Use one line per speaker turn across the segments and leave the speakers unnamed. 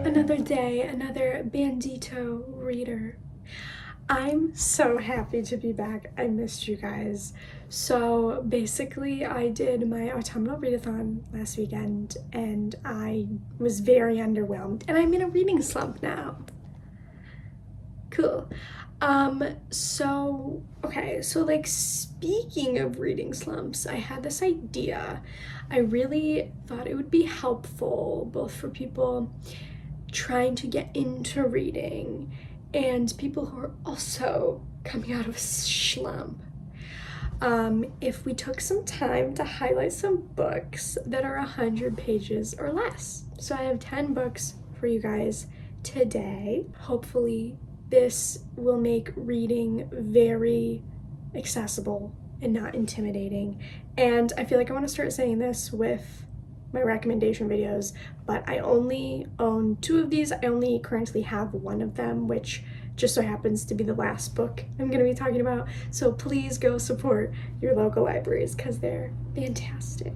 Another day, another Bandito reader. I'm so happy to be back. I missed you guys. So basically, I did my autumnal readathon last weekend and I was very underwhelmed, and I'm in a reading slump now. Cool. So like, speaking of reading slumps, I had this idea. I really thought it would be helpful both for people trying to get into reading and people who are also coming out of a slump. If we took some time to highlight some books that are 100 pages or less. So I have 10 books for you guys today. Hopefully this will make reading very accessible and not intimidating. And I feel like I want to start saying this with my recommendation videos, but I only own 2 of these. I only currently have 1 of them, which just so happens to be the last book I'm going to be talking about. So please go support your local libraries because they're fantastic.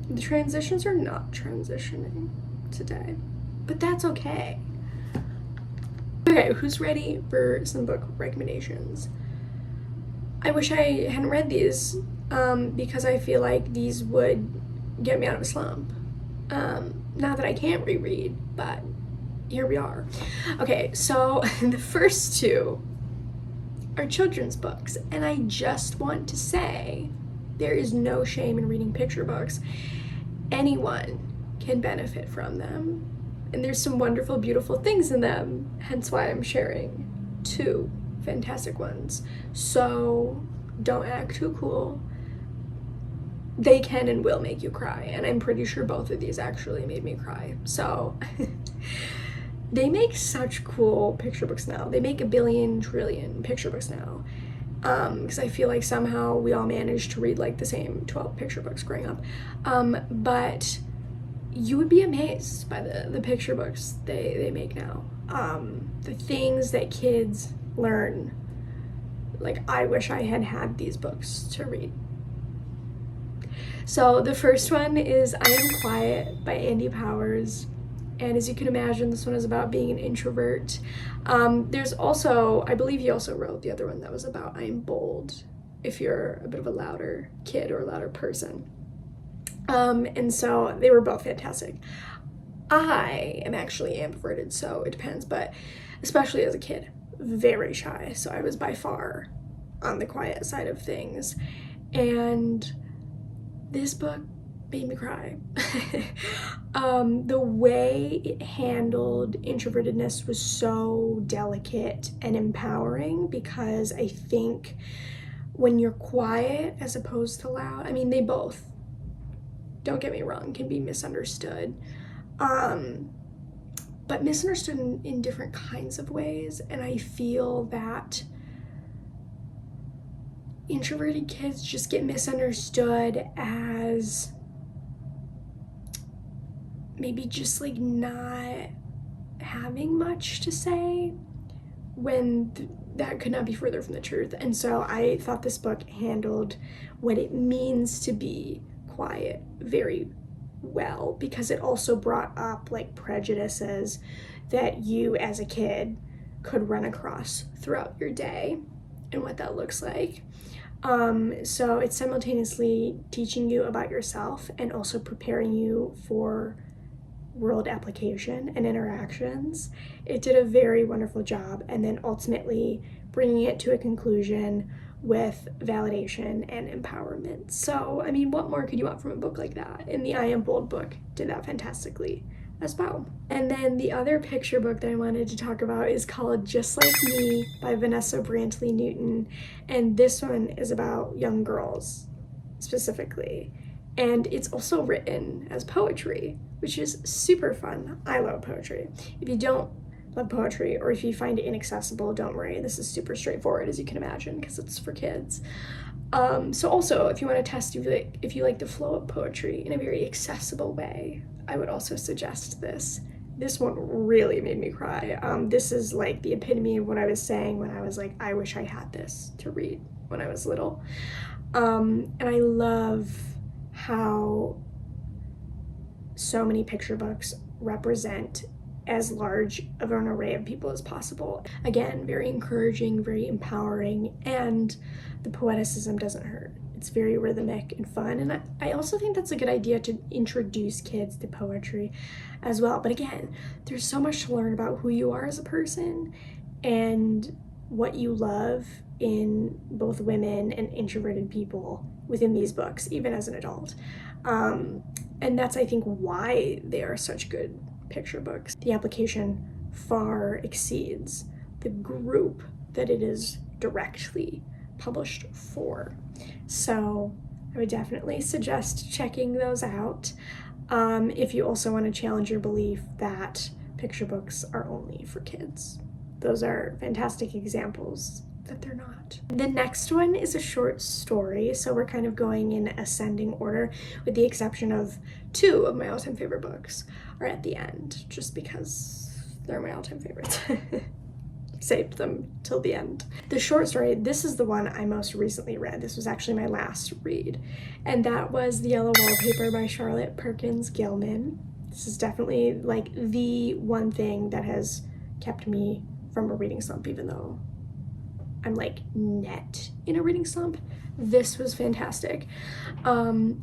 The transitions are not transitioning today, but that's okay. Okay, who's ready for some book recommendations? I wish I hadn't read these because I feel like these would get me out of a slump. Not that I can't reread, but here we are. Okay, so the first 2 are children's books, and I just want to say there is no shame in reading picture books. Anyone can benefit from them, and there's some wonderful, beautiful things in them, hence why I'm sharing 2 fantastic ones. So don't act too cool. They can and will make you cry, and I'm pretty sure both of these actually made me cry. So they make such cool picture books now. They make a billion trillion picture books now, because I feel like somehow we all managed to read like the same 12 picture books growing up. But you would be amazed by the picture books they make now. The things that kids learn, like, I wish I had had these books to read. So the first one is I Am Quiet by Andy Powers. And as you can imagine, this one is about being an introvert. There's also, I believe he also wrote the other one that was about I Am Bold, if you're a bit of a louder kid or a louder person. And so they were both fantastic. I am actually ambiverted, so it depends, but especially as a kid, very shy. So I was by far on the quiet side of things. And this book made me cry. The way it handled introvertedness was so delicate and empowering, because I think when you're quiet as opposed to loud, I mean, they both, don't get me wrong, can be misunderstood. But misunderstood in different kinds of ways. And I feel that introverted kids just get misunderstood as maybe just like not having much to say, when that could not be further from the truth. And so I thought this book handled what it means to be quiet very well, because it also brought up like prejudices that you as a kid could run across throughout your day and what that looks like. So it's simultaneously teaching you about yourself and also preparing you for world application and interactions. It did a very wonderful job, and then ultimately bringing it to a conclusion with validation and empowerment. So, I mean, what more could you want from a book like that? And the I Am Bold book did that fantastically as well. And then the other picture book that I wanted to talk about is called Just Like Me by Vanessa Brantley Newton. And this one is about young girls specifically. And it's also written as poetry, which is super fun. I love poetry. If you don't love poetry, or if you find it inaccessible, don't worry. This is super straightforward, as you can imagine, because it's for kids. So also, if you want to test if you like the flow of poetry in a very accessible way, I would also suggest this. This one really made me cry. This is like the epitome of what I was saying when I was like, I wish I had this to read when I was little. And I love how so many picture books represent as large of an array of people as possible. Again, very encouraging, very empowering, and the poeticism doesn't hurt. It's very rhythmic and fun, and I also think that's a good idea to introduce kids to poetry as well. But again, there's so much to learn about who you are as a person and what you love in both women and introverted people within these books, even as an adult. And that's, I think, why they are such good picture books. The application far exceeds the group that it is directly published for. So I would definitely suggest checking those out. If you also want to challenge your belief that picture books are only for kids. Those are fantastic examples that they're not. The next one is a short story, so we're kind of going in ascending order, with the exception of two of my all-time favorite books are at the end, just because they're my all-time favorites. Saved them till the end. The short story, this is the one I most recently read. This was actually my last read, and that was The Yellow Wallpaper by Charlotte Perkins Gilman. This is definitely like the one thing that has kept me from a reading slump, even though I'm like net in a reading slump. This was fantastic.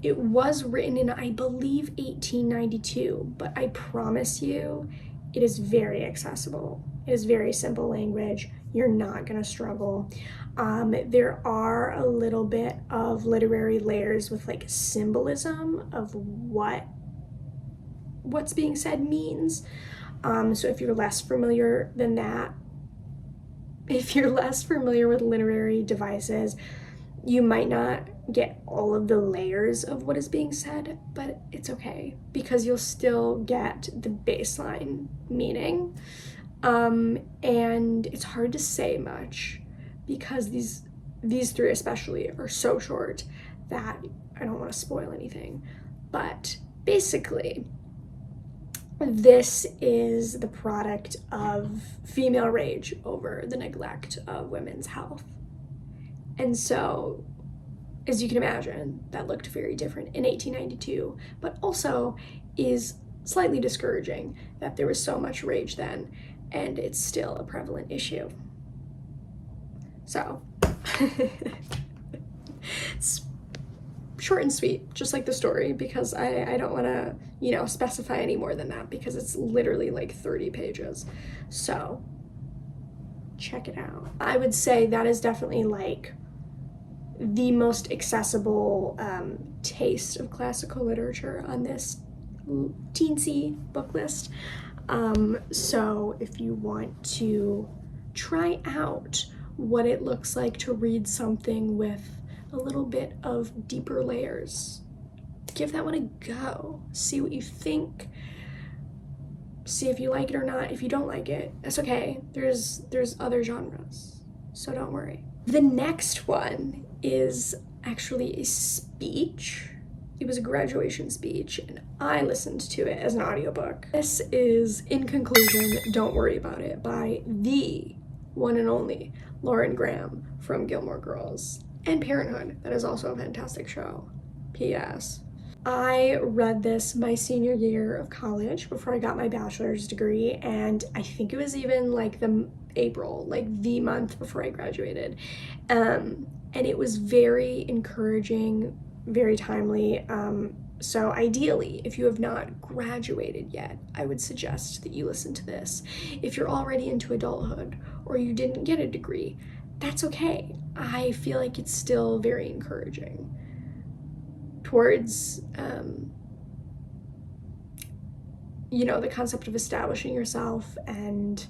It was written in, I believe, 1892, but I promise you, it is very accessible. It is very simple language. You're not gonna struggle. There are a little bit of literary layers with like symbolism of what's being said means. So if you're less familiar than that, if you're less familiar with literary devices, you might not get all of the layers of what is being said, but it's okay because you'll still get the baseline meaning. And it's hard to say much because these three especially are so short that I don't want to spoil anything. But basically, this is the product of female rage over the neglect of women's health. And so, as you can imagine, that looked very different in 1892, but also is slightly discouraging that there was so much rage then, and it's still a prevalent issue. So, it's short and sweet, just like the story, because I don't want to, specify any more than that because it's literally like 30 pages. So check it out. I would say that is definitely like the most accessible taste of classical literature on this teensy book list. So if you want to try out what it looks like to read something with a little bit of deeper layers, give that one a go. See what you think. See if you like it or not. If you don't like it, that's okay. There's other genres, so don't worry. The next one is actually a speech. It was a graduation speech, and I listened to it as an audiobook. This is, in conclusion, Don't Worry About It by the one and only Lauren Graham from Gilmore Girls and Parenthood. That is also a fantastic show. P.S. I read this my senior year of college before I got my bachelor's degree, and I think it was even like the April, like the month before I graduated. And and it was very encouraging, very timely. So ideally, if you have not graduated yet, I would suggest that you listen to this. If you're already into adulthood or you didn't get a degree, that's okay. I feel like it's still very encouraging towards, the concept of establishing yourself and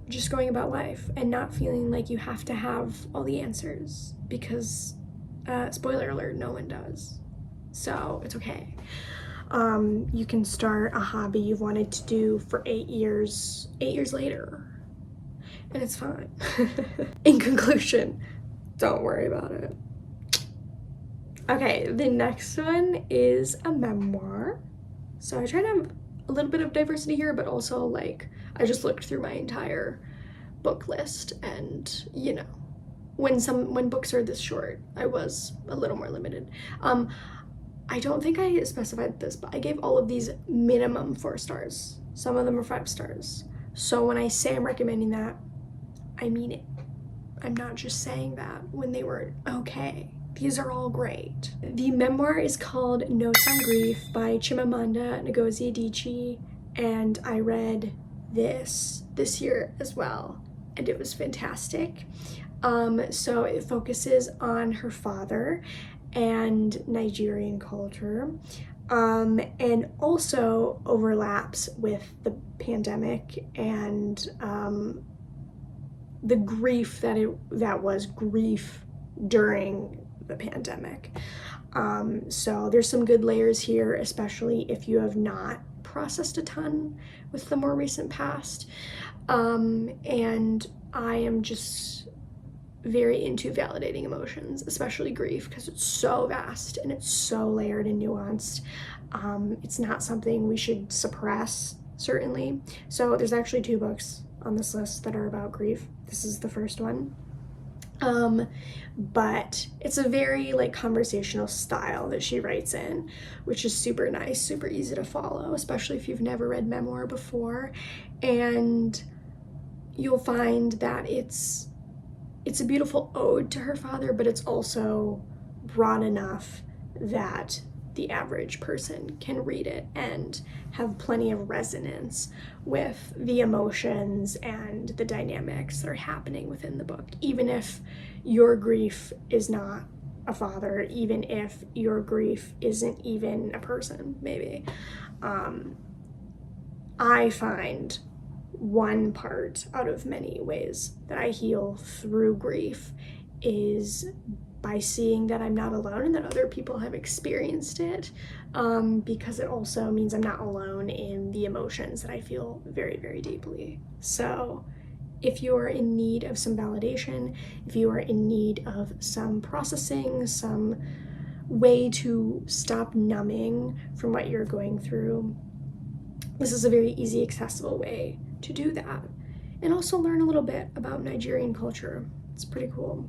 just going about life and not feeling like you have to have all the answers, because spoiler alert, no one does. So it's okay. You can start a hobby you've wanted to do for 8 years later, and it's fine. In conclusion, don't worry about it. Okay, the next one is a memoir. So I try to have a little bit of diversity here, but also like I just looked through my entire book list, and when books are this short, I was a little more limited. I don't think I specified this, but I gave all of these minimum 4 stars. Some of them are 5 stars. So when I say I'm recommending that, I mean it. I'm not just saying that when they were okay. These are all great. The memoir is called Notes on Grief by Chimamanda Ngozi Adichie, and I read this year as well, and it was fantastic. So it focuses on her father and Nigerian culture, and also overlaps with the pandemic and the grief that was grief during the pandemic. So there's some good layers here, especially if you have not processed a ton with the more recent past. And I am just very into validating emotions, especially grief, because it's so vast and it's so layered and nuanced. It's not something we should suppress, certainly. So there's actually 2 books on this list that are about grief. This is the first one. But it's a very conversational style that she writes in, which is super nice, super easy to follow, especially if you've never read memoir before. And you'll find that it's a beautiful ode to her father, but it's also broad enough that the average person can read it and have plenty of resonance with the emotions and the dynamics that are happening within the book, even if your grief is not a father, even if your grief isn't even a person, maybe. I find one part out of many ways that I heal through grief is by seeing that I'm not alone and that other people have experienced it, because it also means I'm not alone in the emotions that I feel very, very deeply. So if you are in need of some validation, if you are in need of some processing, some way to stop numbing from what you're going through, this is a very easy, accessible way to do that. And also learn a little bit about Nigerian culture. It's pretty cool.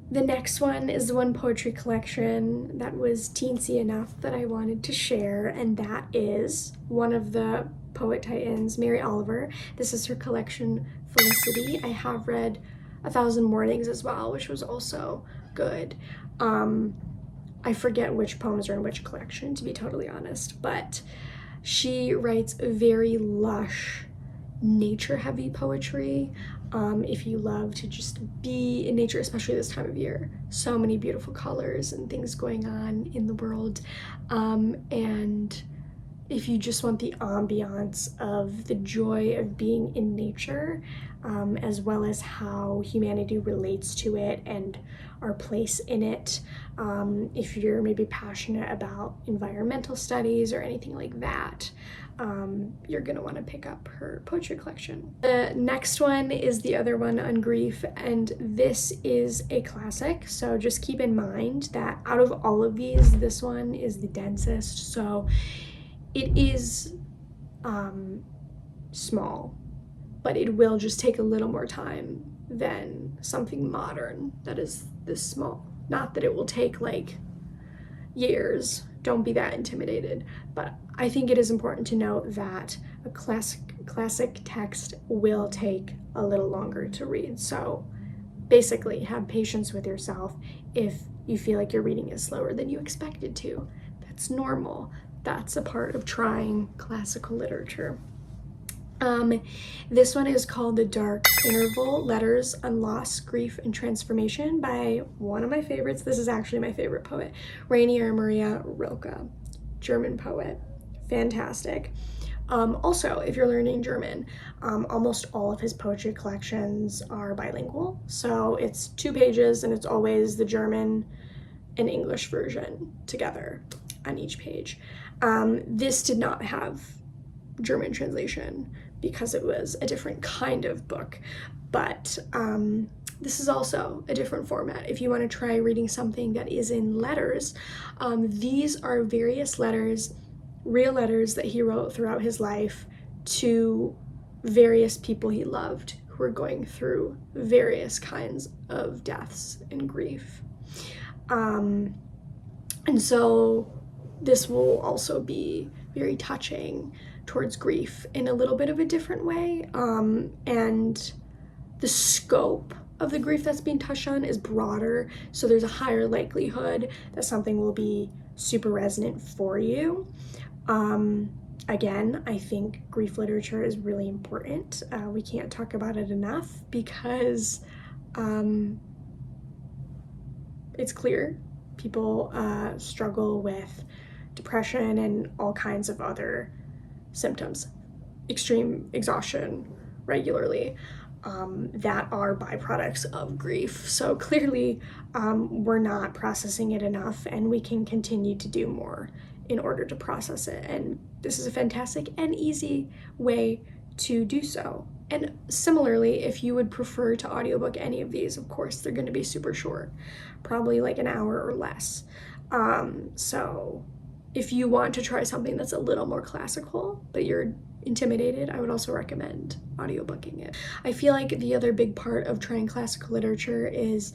The next one is the one poetry collection that was teensy enough that I wanted to share, and that is one of the poet titans, Mary Oliver. This is her collection, Felicity. I have read 1,000 Mornings as well, which was also good. I forget which poems are in which collection, to be totally honest, but she writes very lush, nature-heavy poetry. If you love to just be in nature, especially this time of year, so many beautiful colors and things going on in the world. And if you just want the ambiance of the joy of being in nature, as well as how humanity relates to it and our place in it, if you're maybe passionate about environmental studies or anything like that, you're gonna want to pick up her poetry collection. The next one is the other one on grief, and this is a classic, so just keep in mind that out of all of these, this one is the densest. So it is small, but it will just take a little more time than something modern that is this small. Not that it will take years, don't be that intimidated, but I think it is important to note that a classic text will take a little longer to read. So basically have patience with yourself if you feel like your reading is slower than you expected to. That's normal. That's a part of trying classical literature. This one is called The Dark Interval, Letters on Loss, Grief, and Transformation by one of my favorites. This is actually my favorite poet, Rainer Maria Rilke, German poet. Fantastic. Also, if you're learning German, almost all of his poetry collections are bilingual. So it's 2 pages and it's always the German and English version together on each page. This did not have German translation because it was a different kind of book, but this is also a different format. If you want to try reading something that is in letters, these are various letters, real letters that he wrote throughout his life to various people he loved who were going through various kinds of deaths and grief. And so this will also be very touching towards grief in a little bit of a different way. And the scope of the grief that's being touched on is broader, so there's a higher likelihood that something will be super resonant for you. Again, I think grief literature is really important. We can't talk about it enough because it's clear people struggle with depression and all kinds of other symptoms, extreme exhaustion regularly, that are byproducts of grief. So clearly we're not processing it enough, and we can continue to do more in order to process it. And this is a fantastic and easy way to do so. And similarly, if you would prefer to audiobook any of these, of course, they're going to be super short, probably like an hour or less. So if you want to try something that's a little more classical, but you're intimidated, I would also recommend audiobooking it. I feel like the other big part of trying classical literature is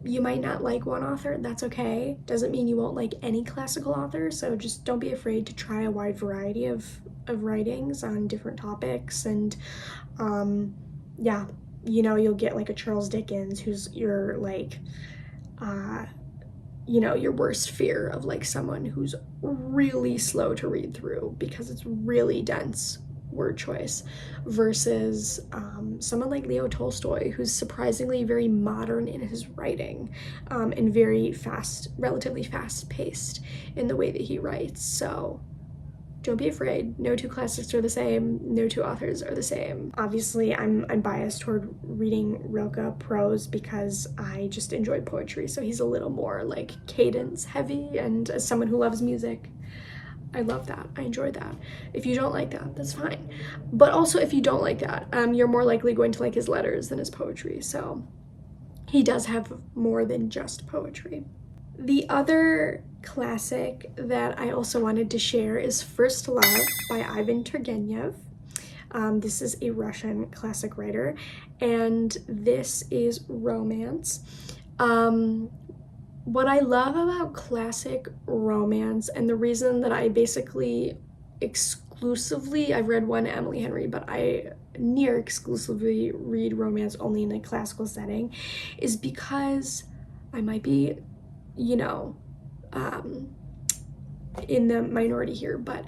you might not like one author. That's okay. Doesn't mean you won't like any classical author, so just don't be afraid to try a wide variety of writings on different topics. And yeah, you know, you'll get like a Charles Dickens who's your like you know, your worst fear of like someone who's really slow to read through because it's really dense word choice, versus someone like Leo Tolstoy, who's surprisingly very modern in his writing, and very fast, relatively fast paced in the way that he writes. So don't be afraid. No 2 classics are the same. No 2 authors are the same. Obviously, I'm biased toward reading Rilke prose because I just enjoy poetry. So he's a little more like cadence heavy, and as someone who loves music, I love that. I enjoy that. If you don't like that, that's fine. But also, if you don't like that, you're more likely going to like his letters than his poetry. So he does have more than just poetry. The other classic that I also wanted to share is First Love by Ivan Turgenev. This is a Russian classic writer, and this is romance. What I love about classic romance, and the reason that I basically exclusively, I've read one Emily Henry, but I near exclusively read romance only in a classical setting, is because I might be, you know, in the minority here, but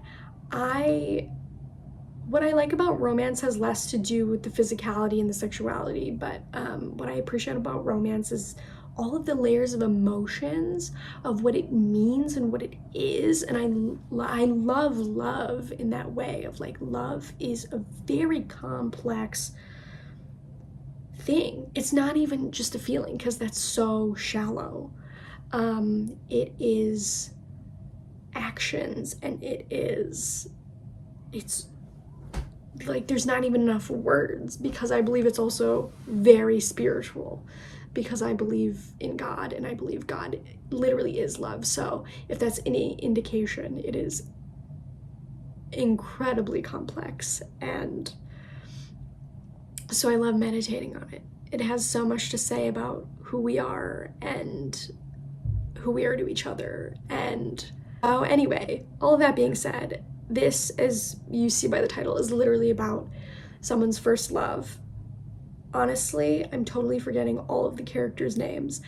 what I like about romance has less to do with the physicality and the sexuality, but what I appreciate about romance is all of the layers of emotions of what it means and what it is. And I love love in that way of like, love is a very complex thing. It's not even just a feeling, because that's so shallow. It is actions, and it's like there's not even enough words, because I believe it's also very spiritual, because I believe in God, and I believe God literally is love. So if that's any indication, it is incredibly complex, and so I love meditating on it. It has so much to say about who we are and who we are to each other. And anyway, all of that being said, this, as you see by the title, is literally about someone's first love, honestly, I'm totally forgetting all of the characters' names,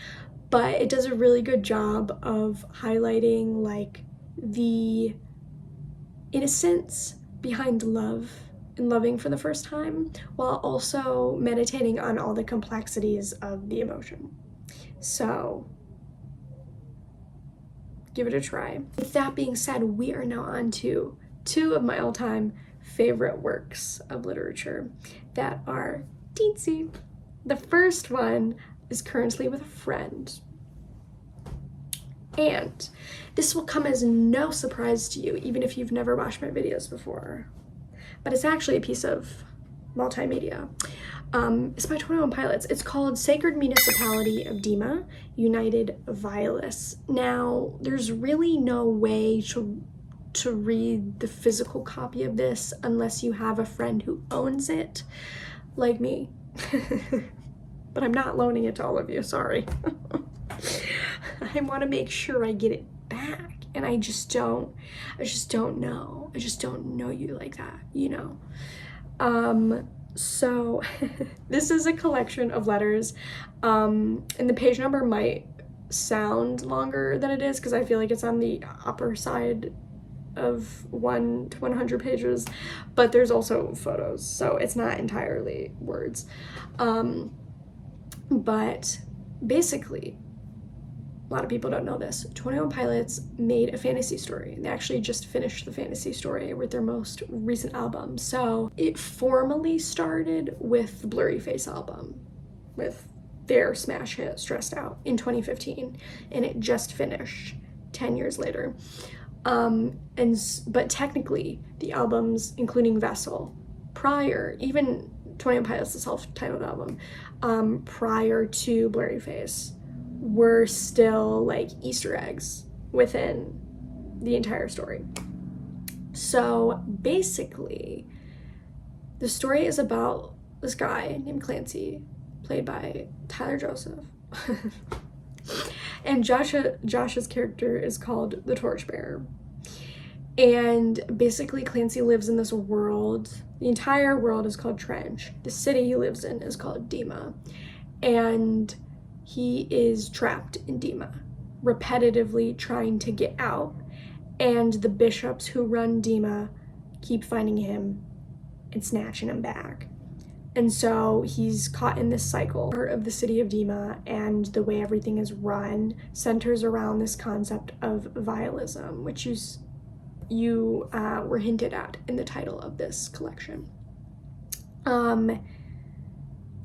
but it does a really good job of highlighting like the innocence behind love and loving for the first time, while also meditating on all the complexities of the emotion. So give it a try. With that being said, we are now on to two of my all-time favorite works of literature that are teensy. The first one is Currently with a Friend. And this will come as no surprise to you, even if you've never watched my videos before. But it's actually a piece of multimedia. It's by 21 Pilots. It's called Sacred Municipality of Dima, United Violets. Now, there's really no way to read the physical copy of this unless you have a friend who owns it, like me. But I'm not loaning it to all of you, sorry. I want to make sure I get it back, and I just don't know. I just don't know you like that, you know. So this is a collection of letters, and the page number might sound longer than it is because I feel like it's on the upper side of 1 to 100 pages, but there's also photos, so it's not entirely words. But basically, a lot of people don't know this, 21 Pilots made a fantasy story. They actually just finished the fantasy story with their most recent album. So it formally started with the Blurry Face album, with their smash hit Stressed Out in 2015, and it just finished 10 years later. But technically the albums, including Vessel, prior, even 21 Pilots, the self-titled album, prior to Blurry Face, were still like Easter eggs within the entire story. So basically, the story is about this guy named Clancy, played by Tyler Joseph. And Josh's character is called the Torchbearer. And basically Clancy lives in this world. The entire world is called Trench. The city he lives in is called Dima. And he is trapped in Dima, repetitively trying to get out. And the bishops who run Dima keep finding him and snatching him back. And so he's caught in this cycle. Part of the city of Dima and the way everything is run centers around this concept of vialism, which you were hinted at in the title of this collection.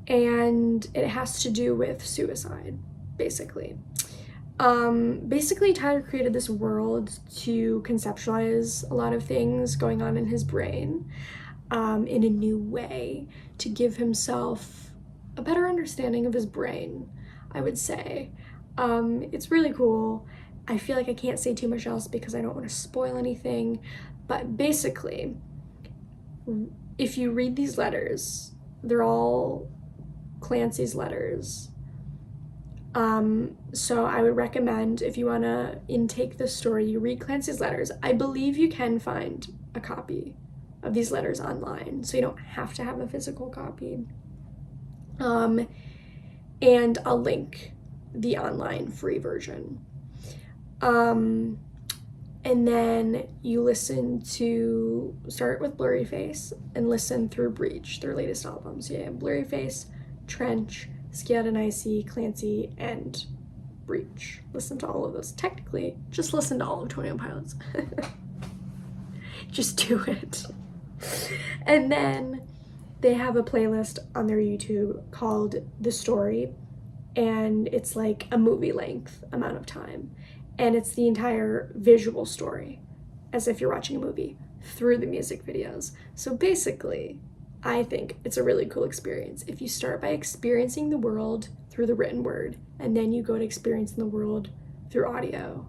And it has to do with suicide, basically. Basically, Tyler created this world to conceptualize a lot of things going on in his brain in a new way, to give himself a better understanding of his brain, I would say. It's really cool. I feel like I can't say too much else because I don't want to spoil anything, but basically, if you read these letters, they're all Clancy's letters. So I would recommend, if you want to intake this story, you read Clancy's letters. I believe you can find a copy of these letters online, so you don't have to have a physical copy. And I'll link the online free version. And then you start with Blurry Face and listen through Breach, their latest albums. So you have Blurry Face, Trench, Scaled and Icy, Clancy, and Breach. Listen to all of those. Technically, just listen to all of 21 Pilots. Just do it. And then they have a playlist on their YouTube called The Story, and it's like a movie length amount of time. And it's the entire visual story, as if you're watching a movie, through the music videos. So basically, I think it's a really cool experience. If you start by experiencing the world through the written word, and then you go to experiencing the world through audio,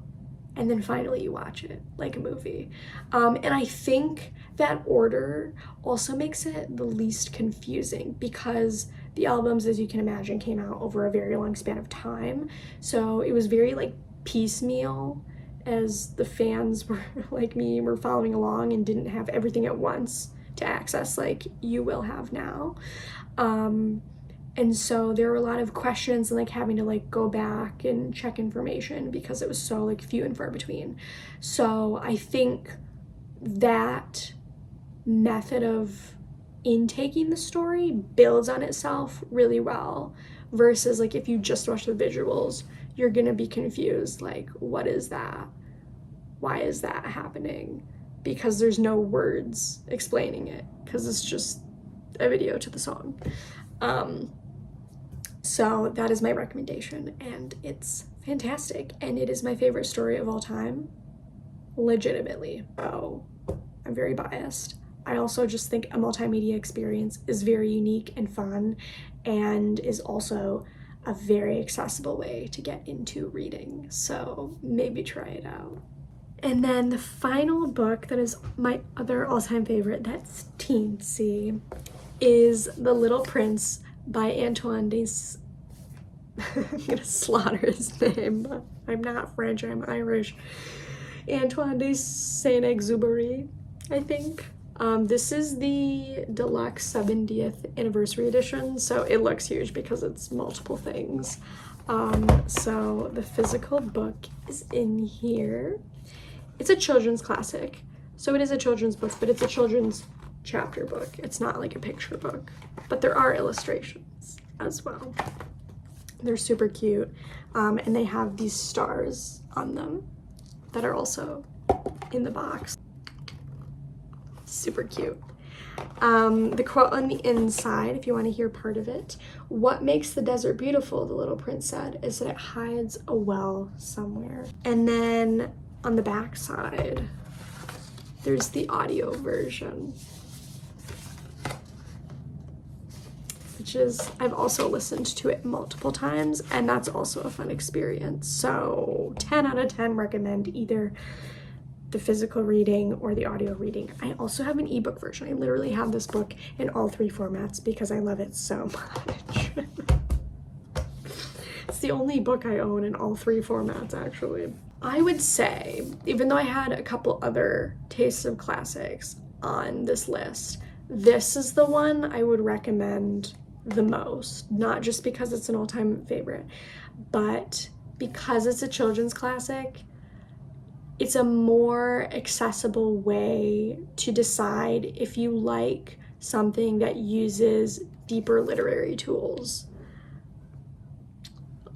and then finally you watch it like a movie. And I think that order also makes it the least confusing, because the albums, as you can imagine, came out over a very long span of time. So it was very like piecemeal, as the fans were like me, were following along and didn't have everything at once to access like you will have now. And so there were a lot of questions and like having to like go back and check information because it was so like few and far between. So I think that method of intaking the story builds on itself really well, versus like if you just watch the visuals, you're gonna be confused, like, what is that? Why is that happening? Because there's no words explaining it, because it's just a video to the song. So that is my recommendation, and it's fantastic, and it is my favorite story of all time, legitimately. Oh, I'm very biased. I also just think a multimedia experience is very unique and fun, and is also a very accessible way to get into reading. So maybe try it out. And then the final book that is my other all-time favorite, that's teensy, is The Little Prince by Antoine de... I'm gonna slaughter his name, but I'm not French, I'm Irish. Antoine de Saint-Exupéry, I think. This is the deluxe 70th anniversary edition, so it looks huge because it's multiple things. So the physical book is in here. It's a children's classic, so it is a children's book, but it's a children's chapter book. It's not like a picture book, but there are illustrations as well. They're super cute, and they have these stars on them that are also in the box. Super cute. The quote on the inside, if you want to hear part of it: "What makes the desert beautiful," the little prince said, "is that it hides a well somewhere." And then on the back side, there's the audio version, which is, I've also listened to it multiple times, and that's also a fun experience. So 10 out of 10 recommend either the physical reading or the audio reading. I also have an ebook version. I literally have this book in all 3 formats because I love it so much. It's the only book I own in all 3 formats, actually. I would say, even though I had a couple other tastes of classics on this list, this is the one I would recommend the most. Not just because it's an all-time favorite, but because it's a children's classic. It's a more accessible way to decide if you like something that uses deeper literary tools,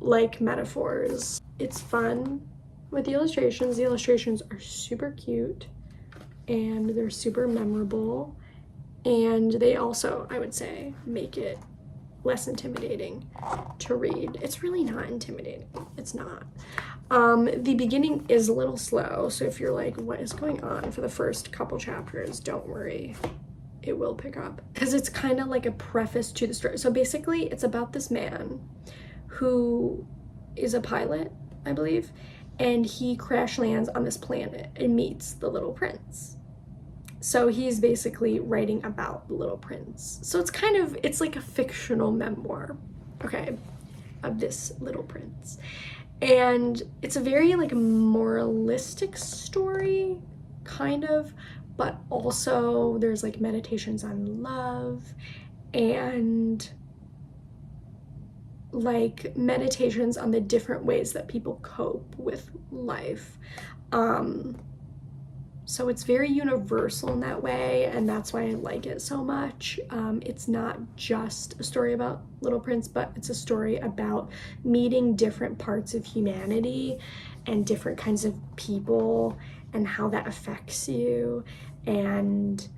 like metaphors. It's fun with the illustrations. The illustrations are super cute, and they're super memorable, and they also, I would say, make it less intimidating to read. It's really not intimidating. It's not. The beginning is a little slow, so if you're like, what is going on for the first couple chapters, don't worry. It will pick up, because it's kind of like a preface to the story. So basically, it's about this man who is a pilot, I believe, and he crash lands on this planet and meets the little prince. So he's basically writing about the little prince. So it's kind of, it's like a fictional memoir, okay, of this little prince. And it's a very like moralistic story, kind of, but also there's like meditations on love and like meditations on the different ways that people cope with life. So it's very universal in that way, and that's why I like it so much. It's not just a story about Little Prince, but it's a story about meeting different parts of humanity and different kinds of people and how that affects you. And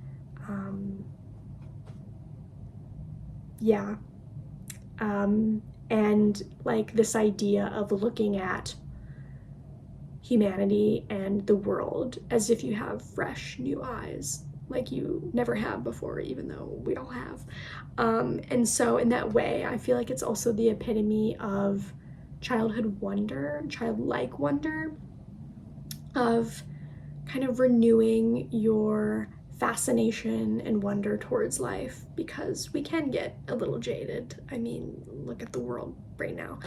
and like this idea of looking at humanity and the world as if you have fresh new eyes, like you never have before, even though we all have. And so in that way, I feel like it's also the epitome of childhood wonder, childlike wonder, of kind of renewing your fascination and wonder towards life, because we can get a little jaded. I mean, look at the world right now.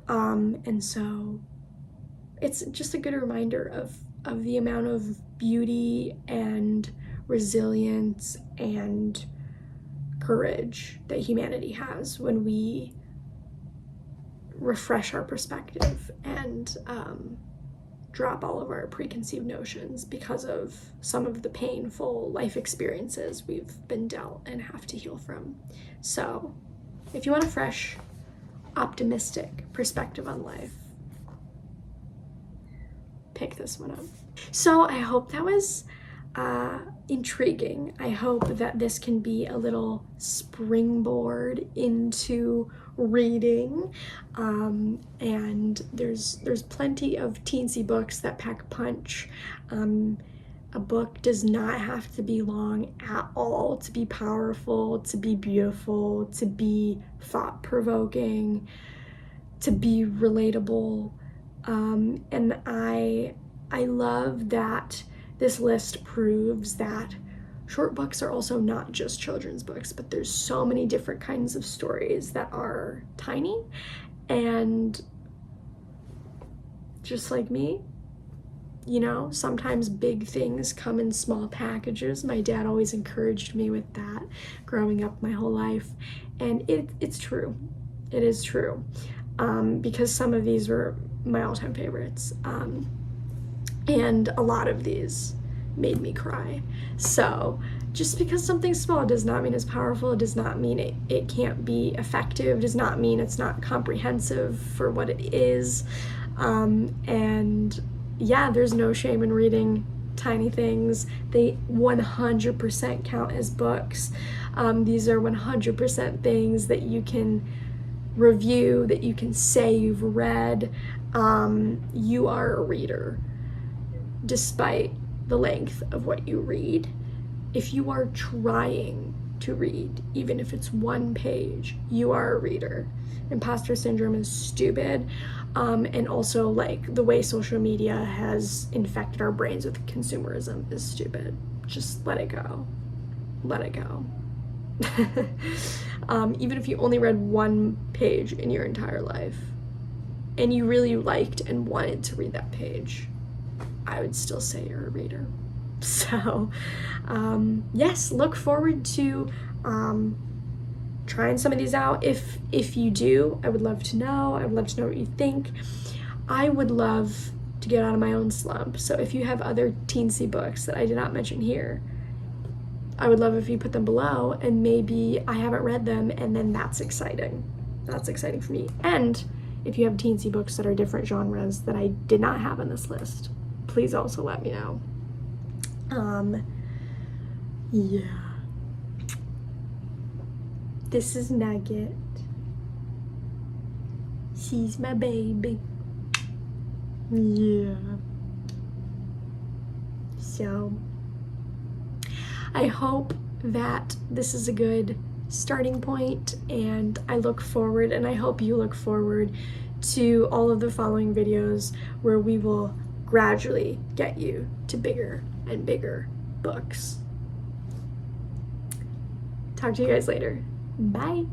And so it's just a good reminder of the amount of beauty and resilience and courage that humanity has when we refresh our perspective and drop all of our preconceived notions because of some of the painful life experiences we've been dealt and have to heal from. So if you want a fresh, optimistic perspective on life, pick this one up. So I hope that was intriguing. I hope that this can be a little springboard into reading, and there's plenty of teensy books that pack a punch. A book does not have to be long at all to be powerful, to be beautiful, to be thought-provoking, to be relatable, and I love that this list proves that short books are also not just children's books, but there's so many different kinds of stories that are tiny, and just like me, you know, sometimes big things come in small packages. My dad always encouraged me with that growing up my whole life, and it's true. It is true, because some of these were my all-time favorites, and a lot of these made me cry. So just because something's small does not mean it's powerful, it does not mean it can't be effective, does not mean it's not comprehensive for what it is. And yeah, there's no shame in reading tiny things. They 100% count as books. These are 100% things that you can review, that you can say you've read. You are a reader, despite the length of what you read. If you are trying to read, even if it's one page, you are a reader. Imposter syndrome is stupid, and also like the way social media has infected our brains with consumerism is stupid. Just let it go. Let it go. Even if you only read one page in your entire life and you really liked and wanted to read that page, I would still say you're a reader. So yes, look forward to trying some of these out. If you do, I would love to know. I would love to know what you think. I would love to get out of my own slump. So if you have other teensy books that I did not mention here, I would love if you put them below, and maybe I haven't read them, and then that's exciting. That's exciting for me. And if you have teensy books that are different genres that I did not have on this list, please also let me know. Yeah. This is Nugget. She's my baby. Yeah. So, I hope that this is a good starting point, and I look forward, and I hope you look forward to all of the following videos where we will gradually get you to bigger and bigger books. Talk to you guys later. Bye.